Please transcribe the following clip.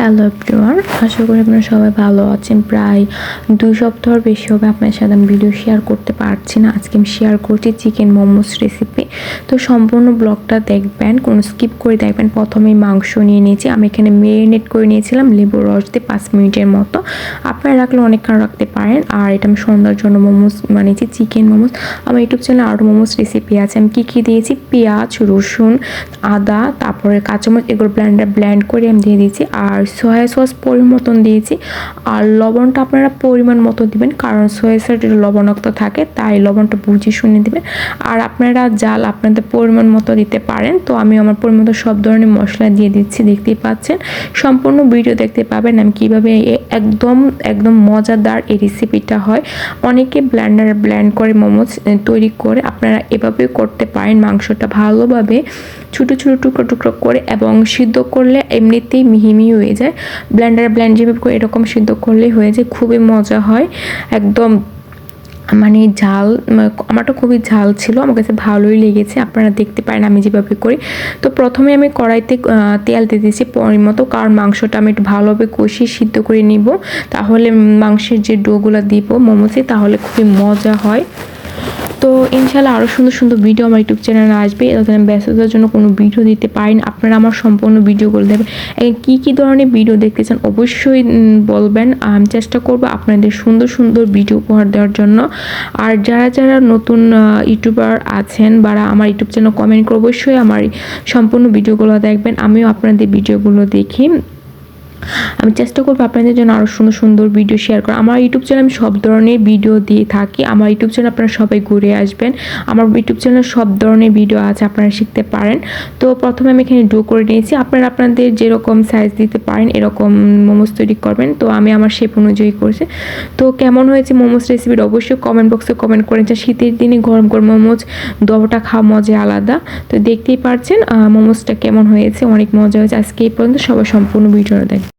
Hello everyone, আশা করি আপনারা সবাই ভালো আছেন। প্রায় 2 সপ্তাহের বেশি হবে আপনার সাথে আমি ভিডিও শেয়ার করতে পারছি না। আজকে আমি শেয়ার করছি চিকেন মোমোস রেসিপি। তো সম্পূর্ণ ব্লগটা দেখবেন, কোনো স্কিপ করে দেখবেন। প্রথমেই মাংস নিয়ে নিয়েছি, আমি এখানে মেরিনেট করে নিয়েছিলাম লেবুর রস দিয়ে 5 মিনিটের মতো। আপনারা রাখলে অনেকক্ষণ রাখতে পারেন। আর এটা আমি সন্ধ্যার জন্য মোমোস বানিয়েছি, চিকেন মোমোস। আমার ইউটিউব চ্যানেলে আরও মোমোস রেসিপি আছে। আমি কী দিয়েছি, পেঁয়াজ, রসুন, আদা, তারপরে কাঁচামরিচ, এগুলো ব্লেন্ড করে আমি দিয়ে দিয়েছি। আর সয়া সস পরিমাণ মতন দিয়েছি। আর লবণটা আপনারা পরিমাণ মতো দিবেন, কারণ সয়া সস লবণাক্ত থাকে, তাই লবণটা বুঝে শুনে দিবেন। আর আপনারা জাল আপনাদের পরিমাণ মতো দিতে পারেন। তো আমি আমার পরিমাণ মতো সব ধরনের মশলা দিয়ে দিচ্ছি, দেখতেই পাচ্ছেন। সম্পূর্ণ ভিডিও দেখতে পাবেন আমি কীভাবে একদম মজাদার এই রেসিপিটা হয়। অনেকে ব্লেন্ডারে ব্লেন্ড করে মোমোস তৈরি করে, আপনারা এভাবেও করতে পারেন। মাংসটা ভালোভাবে ছোটো ছোটো টুকরো টুকরো করে এবং সিদ্ধ করলে এমনিতেই মিহি হয়ে যায়। ব্লেন্ডারে ব্লেন্ড যেভাবে করে এরকম সিদ্ধ করলেই হয়ে যায়, খুবই মজা হয়। একদম মানে ঝাল, আমারটা খুবই ঝাল ছিল, আমার কাছে ভালোই লেগেছে। আপনারা দেখতে পারেন আমি যেভাবে করি। তো প্রথমে আমি কড়াইতে তেল দিয়ে দিয়েছি পরিমাণ মতো, কারণ মাংসটা আমি একটু ভালোভাবে কষিয়ে সিদ্ধ করে নিব। তাহলে মাংসের যে ডোগুলো দিব মোমোসে, তাহলে খুবই মজা হয়। তো ইনশাল্লাহ আরও সুন্দর সুন্দর ভিডিও আমার ইউটিউব চ্যানেলে আসবে। এখানে ব্যস্ততার জন্য কোনো ভিডিও দিতে পারেন। আপনারা আমার সম্পূর্ণ ভিডিওগুলো দেখবেন। কী ধরনের ভিডিও দেখতে চান অবশ্যই বলবেন, আমি চেষ্টা করব আপনাদের সুন্দর সুন্দর ভিডিও উপহার দেওয়ার জন্য। আর যারা নতুন ইউটিউবার আছেন বা আমার ইউটিউব চ্যানেল কমেন্ট করে অবশ্যই আমার সম্পূর্ণ ভিডিওগুলো দেখবেন। আমিও আপনাদের ভিডিওগুলো দেখি। আমি চেষ্টা করবো আপনাদের জন্য আরও সুন্দর সুন্দর ভিডিও শেয়ার করা। আমার ইউটিউব চ্যানেলে আমি সব ধরনের ভিডিও দিয়ে থাকি। আমার ইউটিউব চ্যানেল আপনারা সবাই ঘুরে আসবেন। আমার ইউটিউব চ্যানেলে সব ধরনের ভিডিও আছে, আপনারা শিখতে পারেন। তো প্রথমে আমি এখানে ডো করে নিয়েছি। আপনারা আপনাদের যেরকম সাইজ দিতে পারেন এরকম মোমোস তৈরি করবেন। তো আমি আমার শেপ অনুযায়ী করছি। তো কেমন হয়েছে মোমোস রেসিপিটা অবশ্যই কমেন্ট বক্সে কমেন্ট করেন। শীতের দিনে গরম গরম মোমোস দবটা খাওয়া মজা আলাদা। তো দেখতেই পারছেন মোমোসটা কেমন হয়েছে, অনেক মজা হয়েছে। আজকে এই পর্যন্ত, সবাই সম্পূর্ণ ভিডিওটা দেখবেন।